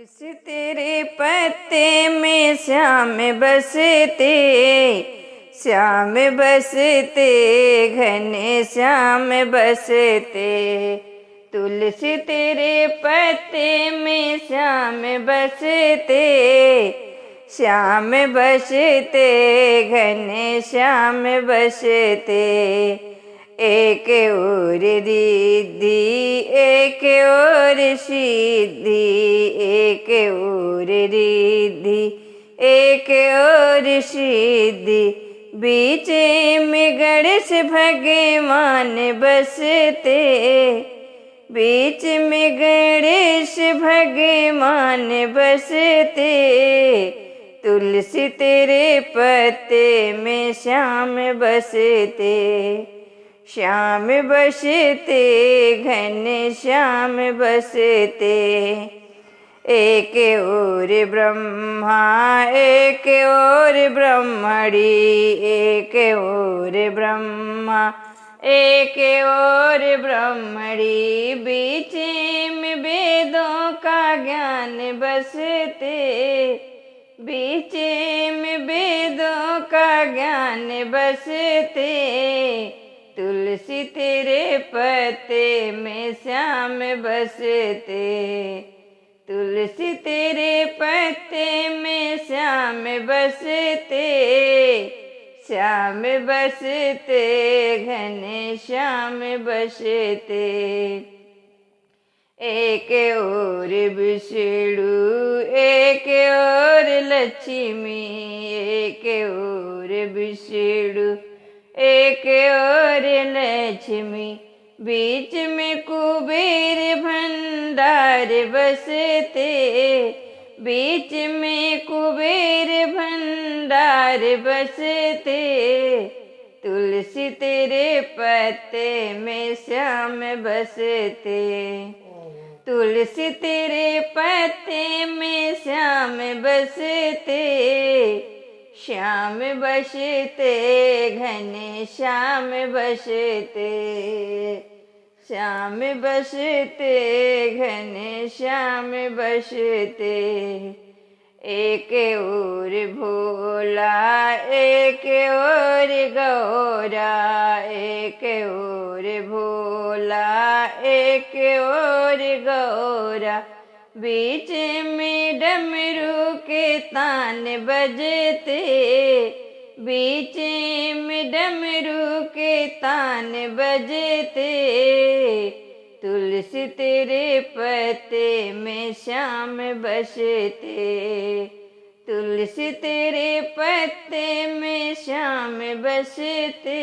तुलसी तेरे पत्ते में श्याम बसते, श्याम बसते, घने श्याम बसते। तुलसी तेरे पत्ते में श्याम बसते, श्याम बसते, घने श्याम बसते। एक और रिद्धि एक और सिद्धि, एक और रिद्धि एक और सिद्धि। बीच में गणेश भगवान बसते, बीच में गणेश भगवान बसते। तुलसी तेरे पत्ते में श्याम बसते, श्याम बसते, घने श्याम बसते। एक और ब्रह्मा एक और ब्रह्मणी, एक और ब्रह्मा एक और ब्रह्मणी। बीच में वेदों का ज्ञान बसते, बीच में वेदों का ज्ञान बसते। तुलसी तेरे पत्ते में श्याम बसते, तुलसी तेरे पत्ते में श्याम बसते, श्याम बसते, घने श्याम बसते। एक और विष्णु एक और लक्ष्मी, एक और विष्णु एक और लक्ष्मी। बीच में कुबेर भंडार बसते, बीच में कुबेर भंडार बसते। तुलसी तेरे पत्ते में श्याम बसते, तुलसी तेरे पत्ते में श्याम बसते, श्याम बसते, घने श्याम बसते, श्याम बसते, घने श्याम बसते। एक और भोला एक और गौरा, एक और भोला एक और गौरा। बीच में डमरू के तान बजते, बीच में डमरू के तान बजते। तुलसी तेरे पत्ते में श्याम बसते, तुलसी तेरे पत्ते में श्याम बसते,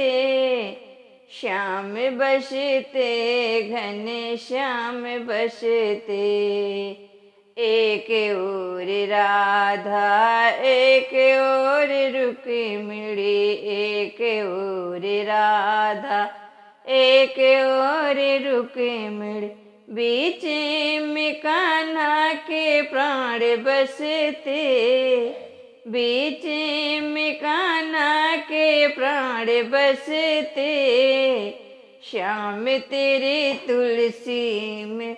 श्याम बसते, घने श्याम बसते। एक और राधा एक और रुक्मिणी, एक और राधा एक और रुक्मिणी। बीच में कान्हा के प्राण बसते, बीच में कान्हा के प्राण बसते। श्याम तेरे तुलसी में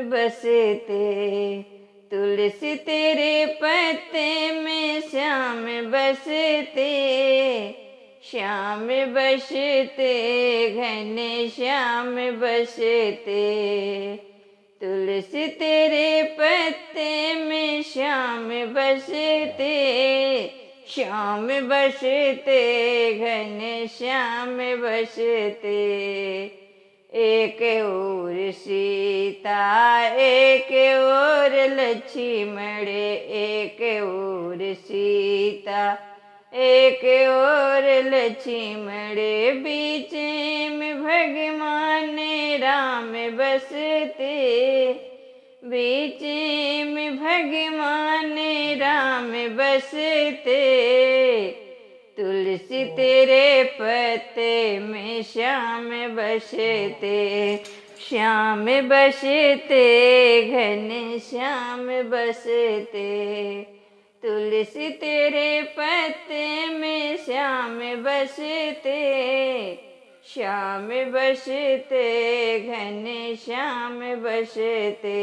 बसते, तुलसी तेरे पत्ते में श्याम बसते, श्याम बसते, घने श्याम बसते। तुलसी तेरे पत्ते में श्याम बसते, श्याम बसते, घने श्याम बसते। एक और सीता एक और लक्ष्मण, एक और सीता एक और लक्ष्मण। बीच में भगवान राम बसते, बीच में भगवान राम बसते। तुलसी तेरे पत्ते में श्याम बसते, श्याम बसते, घने श्याम बसते। तुलसी तेरे पत्ते में श्याम बसते, श्याम बसते, घने श्याम बसते।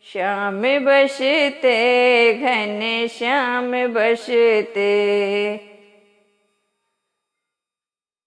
श्याम बसते घन श्याम बसते।